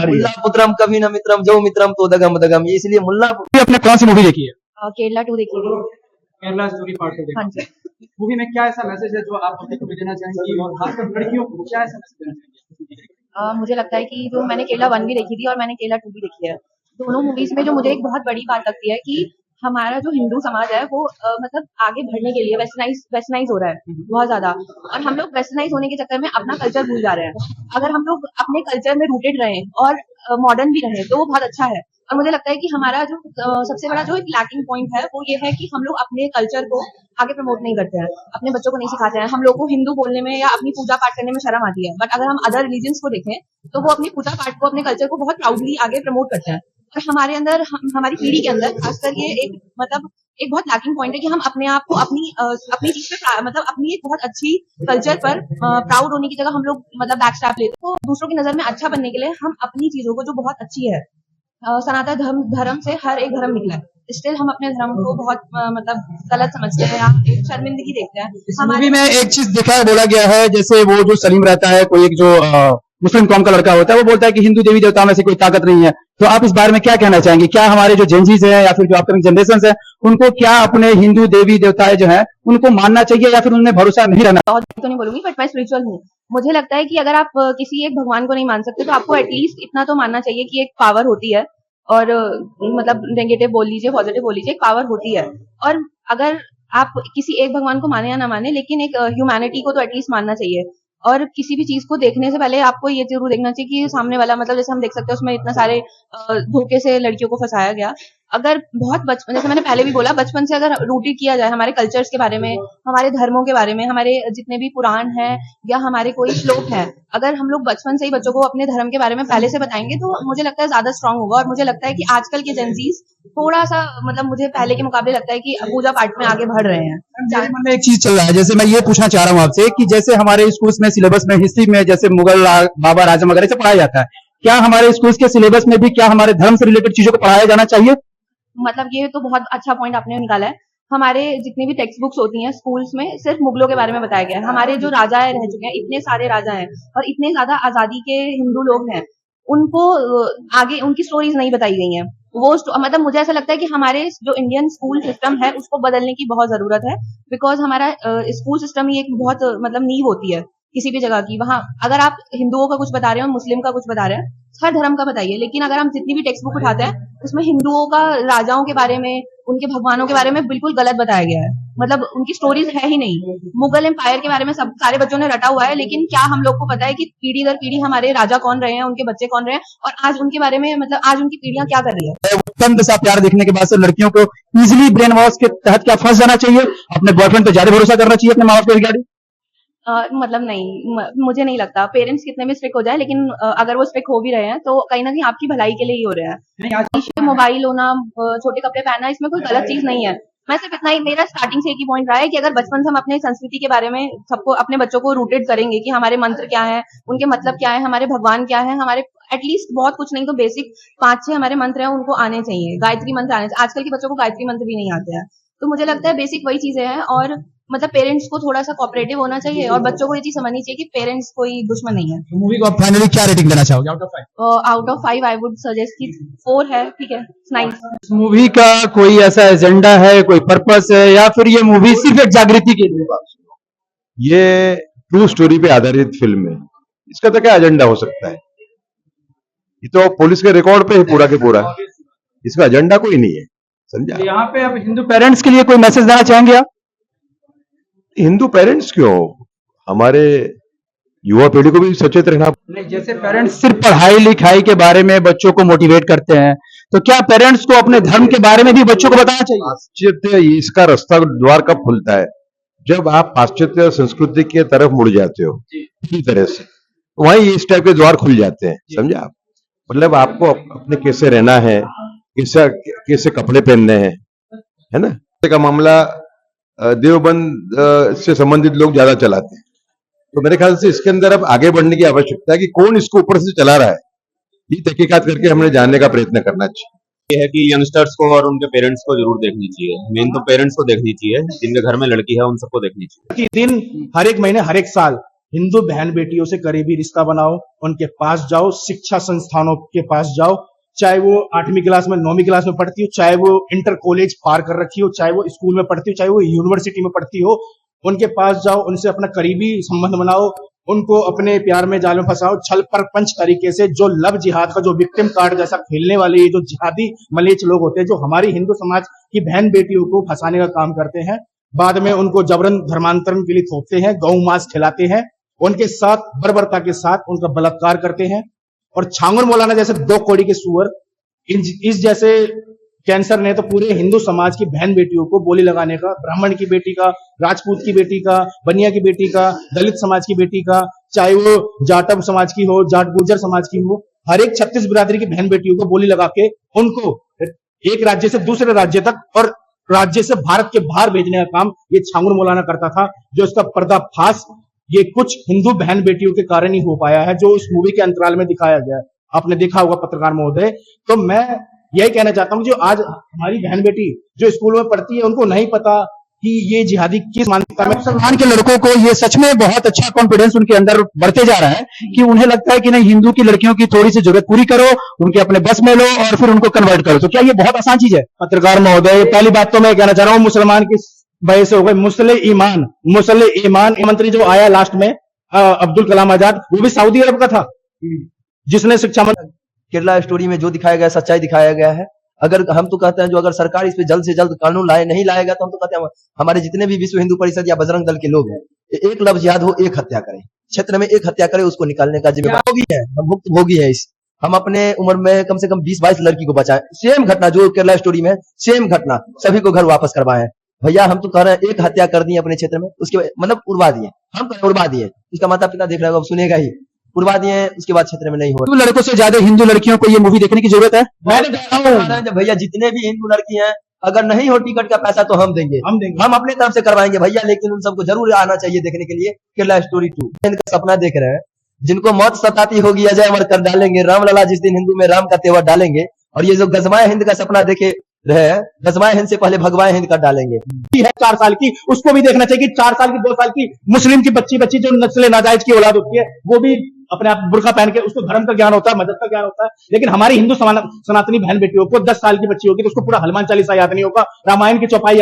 मुल्ला पुत्रम कभी न मित्रम जो मित्रम तो दगम दगम, ये इसलिए मुल्ला। अपने कौन सी मूवी देखी है? केरला 2 देखी थी। केरला स्टोरी पार्ट 2 हाँ देखी। जी। मूवी में क्या ऐसा मैसेज है जो आप पब्लिक को देना चाहेंगी और खासकर लड़कियों को क्या ऐसा मैसेज देना चाहेंगी? मुझे लगता है कि जो मैंने केरला 1 भी देखी थी और मैंने केरला 2 भी देखी है, दोनों मूवीज में जो मुझे एक बहुत बड़ी बात लगती है कि हमारा जो हिंदू समाज है वो मतलब आगे बढ़ने के लिए वेस्टर्नाइज हो रहा है बहुत ज्यादा, और हम लोग वेस्टर्नाइज होने के चक्कर में अपना कल्चर भूल जा रहे हैं। अगर हम लोग अपने कल्चर में रूटेड रहें और मॉडर्न भी रहें तो वो बहुत अच्छा है। और मुझे लगता है कि हमारा जो सबसे बड़ा जो एक लैकिंग पॉइंट है वो ये है कि हम लोग अपने कल्चर को आगे प्रमोट नहीं करते हैं, अपने बच्चों को नहीं सिखाते हैं। हम लोग को हिंदू बोलने में या अपनी पूजा पाठ करने में शर्म आती है, बट अगर हम अदर रिलीजन्स को देखें तो वो अपनी पूजा पाठ को, अपने कल्चर को बहुत प्राउडली आगे प्रमोट करते हैं। और हमारे अंदर हमारी पीढ़ी के अंदर खासकर ये एक मतलब एक बहुत लैकिंग पॉइंट है कि हम अपने आप को अपनी चीज पे मतलब अपनी एक बहुत अच्छी कल्चर पर प्राउड होने की जगह हम लोग मतलब बैक स्टैप लेते हैं। तो दूसरों की नजर में अच्छा बनने के लिए हम अपनी चीजों को जो बहुत अच्छी है, सनातन धर्म से हर एक धर्म निकला है, स्टिल हम अपने धर्म को बहुत मतलब गलत समझते हैं या एक शर्मिंदगी देखते हैं। मूवी में एक चीज देखा है, बोला गया है, जैसे वो जो सलीम रहता है, कोई एक जो मुस्लिम कौम का लड़का होता है, वो बोलता है कि हिंदू देवी देवताओं में से कोई ताकत नहीं है। तो आप इस बारे में क्या कहना चाहेंगे? क्या हमारे जो जेंजीज हैं या फिर जो अपकमिंग जनरेशन है, उनको क्या अपने हिंदू देवी देवताएं जो है उनको मानना चाहिए या फिर उनमें भरोसा नहीं रहना? बहुत तो नहीं बोलूंगी, बट मैं स्पिरिचुअल हूँ। मुझे लगता है कि अगर आप किसी एक भगवान को नहीं मान सकते तो आपको एटलीस्ट इतना तो मानना चाहिए कि एक पावर होती है, और मतलब नेगेटिव बोल लीजिए, पॉजिटिव बोल लीजिए, एक पावर होती है। और अगर आप किसी एक भगवान को माने या ना माने, लेकिन एक ह्यूमैनिटी को तो एटलीस्ट मानना चाहिए। और किसी भी चीज को देखने से पहले आपको ये जरूर देखना चाहिए कि सामने वाला, मतलब जैसे हम देख सकते हैं उसमें इतना सारे धोखे से लड़कियों को फंसाया गया। अगर बहुत बचपन, जैसे मैंने पहले भी बोला, बचपन से अगर रूटेड किया जाए हमारे कल्चर्स के बारे में, हमारे धर्मों के बारे में, हमारे जितने भी पुराण हैं या हमारे कोई श्लोक हैं, अगर हम लोग बचपन से ही बच्चों को अपने धर्म के बारे में पहले से बताएंगे तो मुझे लगता है ज्यादा स्ट्रांग होगा। और मुझे लगता है कि आजकल के जेंजीज थोड़ा सा मतलब मुझे पहले के मुकाबले लगता है कि पूजा पाठ में आगे बढ़ रहे हैं। मेरे मन में एक चीज चल रहा है, जैसे मैं ये पूछना चाह रहा हूँ आपसे कि जैसे हमारे स्कूल्स में सिलेबस में हिस्ट्री में जैसे मुगल बाबर आजम वगैरह से पढ़ाया जाता है, क्या हमारे स्कूल्स के सिलेबस में भी क्या हमारे धर्म से रिलेटेड चीजों को पढ़ाया जाना चाहिए? मतलब ये तो बहुत अच्छा पॉइंट आपने निकाला है। हमारे जितनी भी टेक्स्ट बुक्स होती हैं स्कूल्स में सिर्फ मुगलों के बारे में बताया गया है। हमारे जो राजा रह चुके हैं, इतने सारे राजा हैं और इतने ज्यादा आजादी के हिंदू लोग हैं, उनको आगे उनकी स्टोरीज नहीं बताई गई हैं। वो मतलब मुझे ऐसा लगता है कि हमारे जो इंडियन स्कूल सिस्टम है उसको बदलने की बहुत जरूरत है। बिकॉज हमारा स्कूल सिस्टम ही एक बहुत मतलब नींव होती है किसी भी जगह की। वहां अगर आप हिंदुओं का कुछ बता रहे हो, मुस्लिम का कुछ बता रहे हैं, हर धर्म का बताइए, लेकिन अगर हम जितनी भी टेक्स्ट बुक उठाते हैं उसमें हिंदुओं का, राजाओं के बारे में, उनके भगवानों के बारे में बिल्कुल गलत बताया गया है। मतलब उनकी स्टोरीज है ही नहीं। मुगल एम्पायर के बारे में सब सारे बच्चों ने रटा हुआ है, लेकिन क्या हम लोग को पता है कि पीढ़ी दर पीढ़ी हमारे राजा कौन रहे हैं, उनके बच्चे कौन रहे हैं, और आज उनके बारे में मतलब आज उनकी पीढ़ियां क्या कर रही है। उत्तम सा प्यार देखने के बाद से लड़कियों को इजिली ब्रेन वॉश के तहत क्या फंस जाना चाहिए? अपने बॉयफ्रेंड पे ज्यादा भरोसा करना चाहिए अपने माँ बाप के रिगार्डिंग? मतलब नहीं, मुझे नहीं लगता। पेरेंट्स कितने भी स्ट्रिक्ट हो जाए, लेकिन अगर वो स्ट्रिक्ट हो भी रहे हैं तो कहीं ना कहीं आपकी भलाई के लिए ही हो रहे हैं। मोबाइल होना, छोटे कपड़े पहनना, इसमें कोई गलत चीज नहीं है। मैं सिर्फ इतना ही, मेरा स्टार्टिंग से एक ही पॉइंट रहा है कि अगर बचपन से हम अपने संस्कृति के बारे में सबको, अपने बच्चों को रूटेड करेंगे कि हमारे मंत्र क्या है, उनके मतलब क्या है, हमारे भगवान क्या है, हमारे एटलीस्ट बहुत कुछ नहीं तो बेसिक 5-6 हमारे मंत्र हैं उनको आने चाहिए। गायत्री मंत्र आने चाहिए। आजकल के बच्चों को गायत्री मंत्र भी नहीं आते हैं। तो मुझे लगता है बेसिक वही चीजें हैं। और मतलब पेरेंट्स को थोड़ा सा कोऑपरेटिव होना चाहिए और बच्चों को ये चीज समझनी चाहिए कि पेरेंट्स कोई दुश्मन नहीं है। मूवी को आप फाइनली क्या रेटिंग देना चाहोगे out of 5? Out of 5 I would suggest कि 4 है, ठीक है, नाइस। मूवी का कोई ऐसा एजेंडा है, कोई पर्पस है, या फिर ये मूवी सिर्फ एक जागृति के लिए? ये ट्रू स्टोरी पे आधारित फिल्म है, इसका तो क्या एजेंडा हो सकता है? ये तो पुलिस के रिकॉर्ड पे है पूरा के पूरा, इसका एजेंडा कोई नहीं है, समझा? यहाँ पे आप हिंदू पेरेंट्स के लिए कोई मैसेज देना चाहेंगे आप? हिंदू पेरेंट्स क्यों, हमारे युवा पीढ़ी को भी सचेत रहना। नहीं, जैसे पेरेंट्स सिर्फ पढ़ाई लिखाई के बारे में बच्चों को मोटिवेट करते हैं, तो क्या पेरेंट्स को अपने धर्म के बारे में भी बच्चों को बताना चाहिए? पाश्चात्य, इसका रास्ता द्वार कब खुलता है? जब आप पाश्चात्य संस्कृति के तरफ मुड़ जाते हो पूरी तरह से, वहीं इस टाइप के द्वार खुल जाते हैं, समझा आप? मतलब आपको अपने कैसे रहना है, कैसे कपड़े पहनने हैं, है ना? का मामला देवबंद से संबंधित लोग ज्यादा चलाते हैं। तो मेरे ख्याल से इसके अंदर अब आगे बढ़ने की आवश्यकता है कि कौन इसको ऊपर से चला रहा है, ये तहकीकात करके हमने जानने का प्रयत्न करना चाहिए। ये है कि यंगस्टर्स को और उनके पेरेंट्स को जरूर देखनी चाहिए। मेन तो पेरेंट्स को देखनी चाहिए, जिनके घर में लड़की है उन सबको देखनी चाहिए। दिन हर एक महीने हर एक साल हिंदू बहन बेटियों से करीबी रिश्ता बनाओ, उनके पास जाओ, शिक्षा संस्थानों के पास जाओ, चाहे वो 8वीं क्लास में 9वीं क्लास में पढ़ती हो, चाहे वो इंटर कॉलेज पार कर रखी हो, चाहे वो स्कूल में पढ़ती हो, चाहे वो यूनिवर्सिटी में पढ़ती हो, उनके पास जाओ, उनसे अपना करीबी संबंध बनाओ, उनको अपने प्यार में जाल में फंसाओ। छल परपंच तरीके से जो लव जिहाद का जो विक्टिम कार्ड जैसा खेलने वाले ये जो जिहादी मलेच्छ लोग होते हैं, जो हमारी हिंदू समाज की बहन बेटियों को फंसाने का काम करते हैं, बाद में उनको जबरन धर्मांतरण के लिए थोपते हैं, गौ मांस खिलाते हैं, उनके साथ बर्बरता के साथ उनका बलात्कार करते हैं। और छांगुर मौलाना जैसे 2 कौड़ी के सुअर इस जैसे कैंसर ने तो पूरे हिंदू समाज की बहन बेटियों को बोली लगाने का, ब्राह्मण की बेटी का, राजपूत की बेटी का, बनिया की बेटी का, दलित समाज की बेटी का, चाहे वो जाटव समाज की हो, जाट गुर्जर समाज की हो, हर एक 36 बिरादरी की बहन बेटियों को बोली लगा के उनको एक राज्य से दूसरे राज्य तक और राज्य से भारत के बाहर भेजने का काम ये छांगुर मौलाना करता था। जो इसका पर्दाफाश ये कुछ हिंदू बहन बेटियों के कारण ही हो पाया है, जो इस मूवी के अंतराल में दिखाया गया है। आपने देखा होगा पत्रकार महोदय। तो मैं यही कहना चाहता हूं, जो आज हमारी बहन बेटी जो स्कूल में पढ़ती है, उनको नहीं पता कि ये जिहादी किस मानसिकता में। मुसलमान के लड़कों को ये सच में बहुत अच्छा कॉन्फिडेंस उनके अंदर बढ़ते जा रहा है कि उन्हें लगता है कि नहीं, हिंदू की लड़कियों की थोड़ी सी जरूरत पूरी करो, उनके अपने बस में लो और फिर उनको कन्वर्ट करो। तो क्या ये बहुत आसान चीज है? पत्रकार महोदय, पहली बात तो मैं कहना चाह रहा हूँ, मुसलमान की वजह से हो गए मुसले ईमान मंत्री जो आया लास्ट में अब्दुल कलाम आजाद, वो भी सऊदी अरब का था, जिसने शिक्षा मंत्री। केरला स्टोरी में जो दिखाया गया सच्चाई दिखाया गया है। अगर हम तो कहते हैं जो अगर सरकार इस पे जल्द से जल्द कानून नहीं लाएगा, तो हम तो कहते हैं हमारे जितने भी विश्व हिंदू परिषद या बजरंग दल के लोग हैं, एक लव जिहाद हो, एक हत्या करें, क्षेत्र में एक हत्या करें, उसको निकालने का जिम्मेदार भी है, हम भुक्तभोगी है इस। हम अपने उम्र में कम से कम 20-22 लड़की को बचाएं। सेम घटना जो केरला स्टोरी में, सेम घटना, सभी को घर वापस करवाएं। भैया हम तो कह रहे हैं एक हत्या कर दी अपने क्षेत्र में, उसके मतलब उड़वा दिए, हम कह रहे उड़वा दिए, उसका माता पिता देख रहे हो, अब सुनेगा ही, उड़वा दिए, उसके बाद क्षेत्र में नहीं हो। हिंदू लड़कों से ज्यादा हिंदू लड़कियों को ये मूवी देखने की जरूरत है। मैंने कहा भैया जितने भी हिंदू लड़की हैं, अगर नहीं हो टिकट का पैसा तो हम देंगे, हम अपने तरफ से करवाएंगे भैया, लेकिन उन सबको जरूर आना चाहिए देखने के लिए केरला स्टोरी 2। इनका सपना देख रहे हैं, जिनको मौत सताती होगी अजय अमर कर डालेंगे, रामलला जिस दिन हिंदू में राम का तेवर डालेंगे, और ये जो गजवाए हिंद का सपना देखे रहे हैं, गजवाए हिंद से पहले भगवाए हिंद कर डालेंगे। है 4 साल की, उसको भी देखना चाहिए कि 4 साल की 2 साल की मुस्लिम की बच्ची जो नस्ल नाजायज की औलाद होती है, वो भी अपने आप बुर्का पहन के, उसको धर्म का ज्ञान होता है, मदद का ज्ञान होता है। लेकिन हमारी हिंदू सनातनी बहन बेटियों को 10 साल की बच्ची होगी तो उसको पूरा हनुमान चालीसा याद नहीं होगा, रामायण की चौपाई